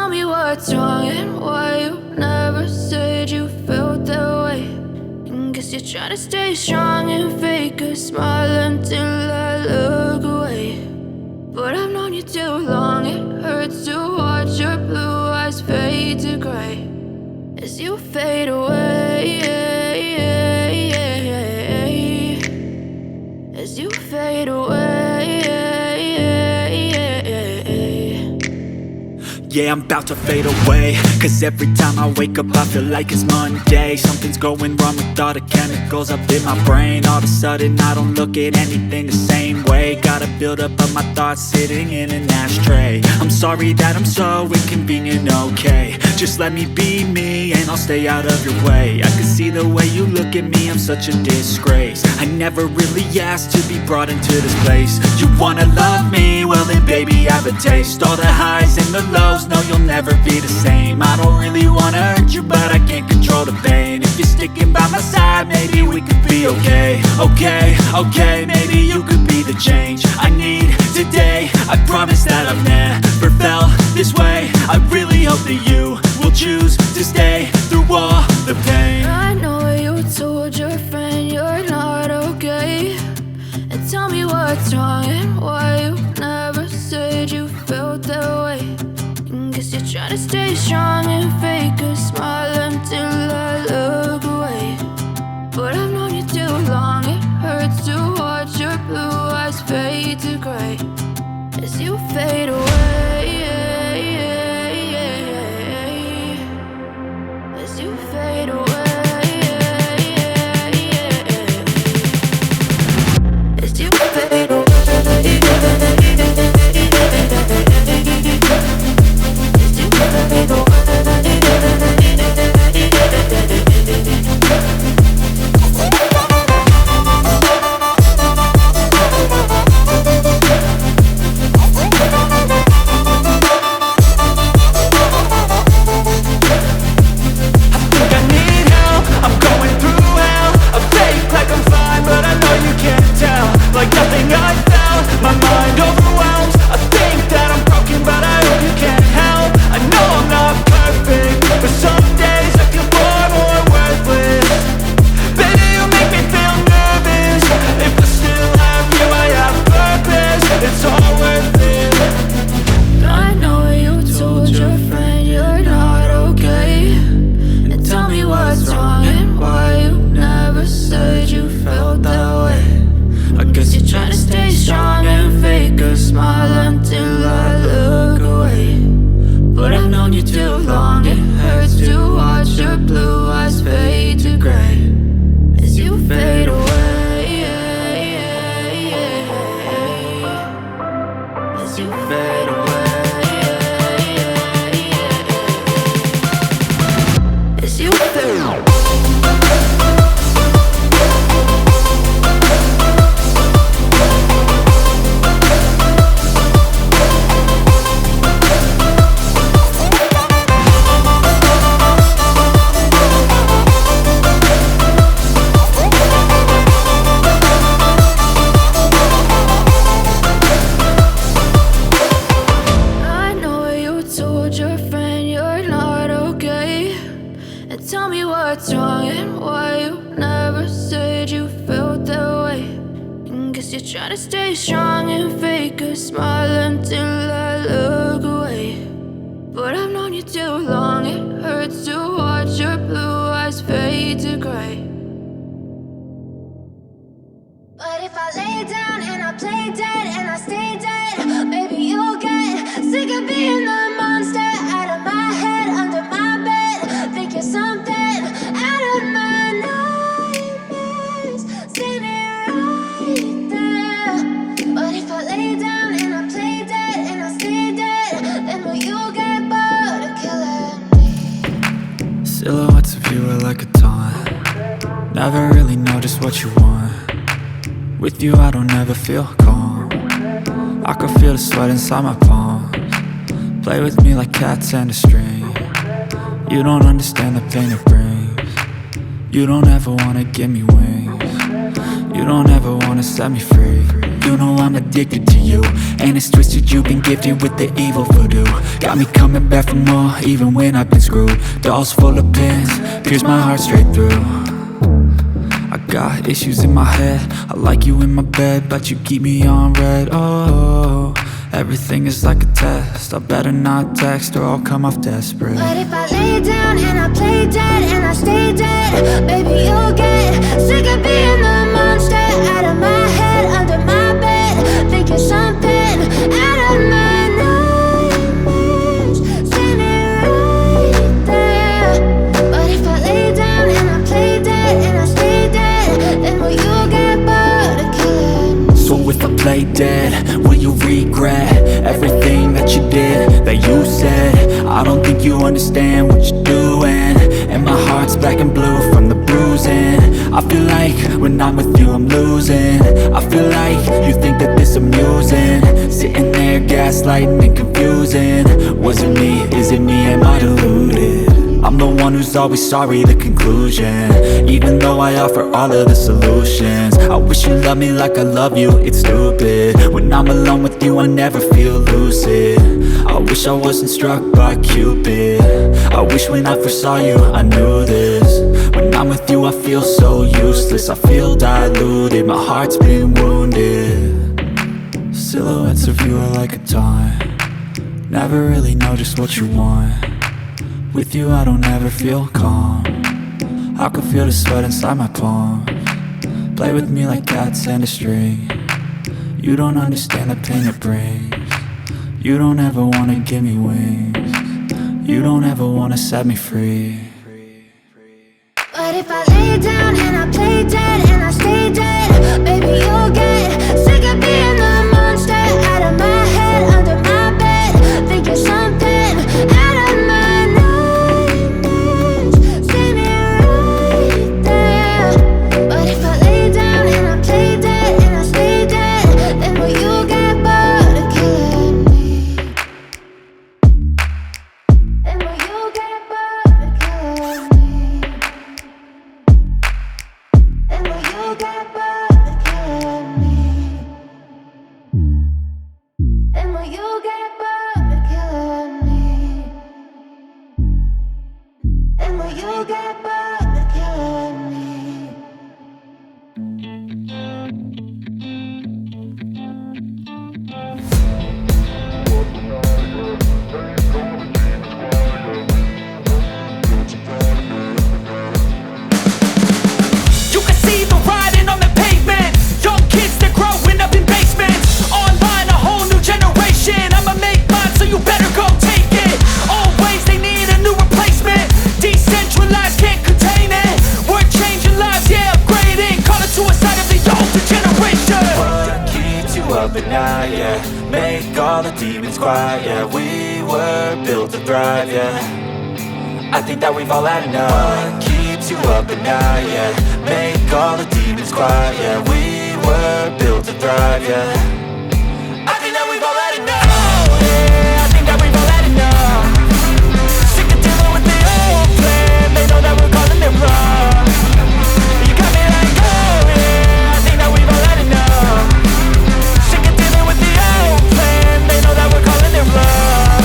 tell me what's wrong and why you never said you felt that way. And guess you're trying to stay strong and fake a smile until I look away. But I've known you too long, it hurts to watch your blue eyes fade to gray as you fade away, as you fade away. Yeah, I'm about to fade away, cause every time I wake up I feel like it's Monday. Something's going wrong with all the chemicals up in my brain. All of a sudden I don't look at anything the same way. Got a buildup of my thoughts sitting in an ashtray. I'm sorry that I'm so inconvenient, okay. Just let me be me and I'll stay out of your way. I can see the way you look at me, I'm such a disgrace. I never really asked to be brought into this place. You wanna love me? Well then baby I have a taste. All the highs and the lows, no, you'll never be the same. I don't really wanna hurt you, but I can't control the pain. If you're sticking by my side, maybe we could be okay. Okay, maybe you could be the change I need today. I promise that I've never felt this way. I really hope that you will choose to stay through all the pain. I know you told your friend you're not okay, and tell me what's wrong and why you never said you felt that way. Guess you're trying to stay strong and fake a smile until I look away. But I've known you too long, it hurts to watch your blue eyes fade to gray as you fade away, as you fade away, as you fade away. Silhouettes of you are like a taunt. Never really know just what you want. With you I don't ever feel calm. I can feel the sweat inside my palms. Play with me like cats and a string. You don't understand the pain it brings. You don't ever wanna give me wings. You don't ever wanna set me free. you know I'm addicted to you. And it's twisted, you've been gifted with the evil voodoo. Got me coming back for more, even when I've been screwed. Dolls full of pins, pierce my heart straight through. I got issues in my head, I like you in my bed, but you keep me on red. Oh, everything is like a test, I better not text or I'll come off desperate. But if I lay down and I play dead and I stay dead, baby, you'll get sick of being the monster out of my head, under my bed, thinking something out of my nightmares, standing right there. But if I lay down and I play dead and I stay dead, then will you get bored of killing me? So if I play dead, will you regret everything that you did, that you said? I don't think you understand what you're doing, and my heart's black and blue from the bruising. I feel like when I'm with you I'm losing. I feel like you think that this amusing, sitting there gaslighting and confusing. Was it me? Is it me? Am I deluded? I'm the one who's always sorry, the conclusion, even though I offer all of the solutions. I wish you loved me like I love you, it's stupid. When I'm alone with you I never feel lucid. I wish I wasn't struck by Cupid. I wish when I first saw you I knew this. When I'm with you I feel so useless, I feel diluted, my heart's been wounded. Silhouettes of you are like a taunt, never really know just what you want. With you I don't ever feel calm, I can feel the sweat inside my palm. Play with me like cats and a string, you don't understand the pain it brings. You don't ever wanna give me wings, you don't ever wanna set me free. But if I lay down and I play dead and I stay dead, baby, you'll get sick of being the monster out of my head, under my bed, thinking something out of my nightmares, standing right there. But if I lay down and I play dead and I stay dead, then will you get bored of killing me? Then will you get bored of killing me? And will you get bored of killing me? And will you get bored of killing me? And will you get bored of killing me? You can see the writing on the pavement. Young kids, they're growing up in basements. Online, a whole new generation. I'ma make mine, so you better go take it. Always, they need a new replacement. Decentralized, can't contain it. We're changing lives, yeah, upgrading. Call it suicide of the older generation. What keeps you up at night, yeah? Make all the demons quiet, yeah. We were built to thrive, yeah. I think that we've all had enough. What keeps you up at night, yeah? Make all the demons quiet, yeah. We were built to thrive, yeah. I think that we've all had enough. Oh, yeah, I think that we've all had enough. Sick of dealing with the old plan, they know that we're calling it wrong. You got me like, oh, yeah, I think that we've all had enough. Sick of dealing with the old plan, they know that we're calling it wrong.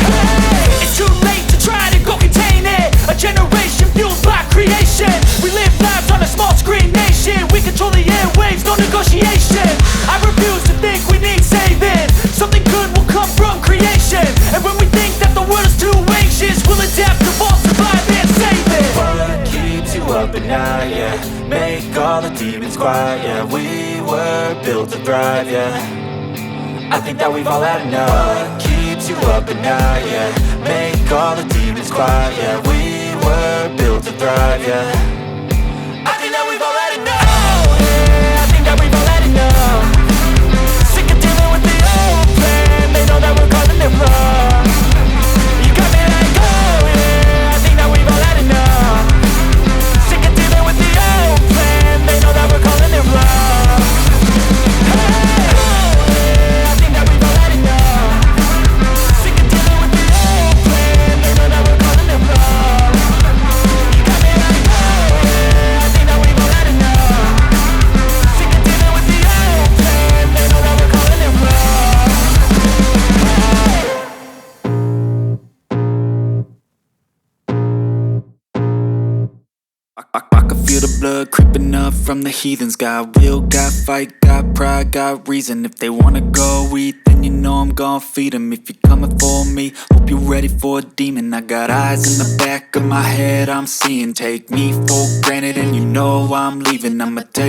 Hey, it's too late to try to go contain it. A generation fueled by creation. We live lives on a small screen nation. We control the airwaves, no negotiation. I refuse to think we need saving. Something good will come from creation. And when we think that the world is too anxious, we'll adapt, evolve, survive and save it. What keeps you up at night, yeah? Make all the demons quiet, yeah. We were built to thrive, yeah. I think that we've all had enough. What keeps you up at night, yeah? Make all the demons quiet, yeah. We were built to thrive, yeah. I think that we've all had enough. Oh, yeah, I think that we've all had enough. Sick of dealing with the old plan, they know that we're calling it wrong. You got me like, oh, yeah, I think that we've all had enough. Sick of dealing with the old plan, they know that we're calling it wrong. Hey, oh, yeah, I think that we've all had enough. Sick of dealing with the old plan, they know that we're calling it wrong. You got me like, oh, feel the blood creeping up from the heathens. Got will, got fight, got pride, got reason. If they wanna go eat, then you know I'm gon' feed them. If you're coming for me, hope you're ready for a demon. I got eyes in the back of my head, I'm seeing. Take me for granted and you know I'm leaving. I'ma tell you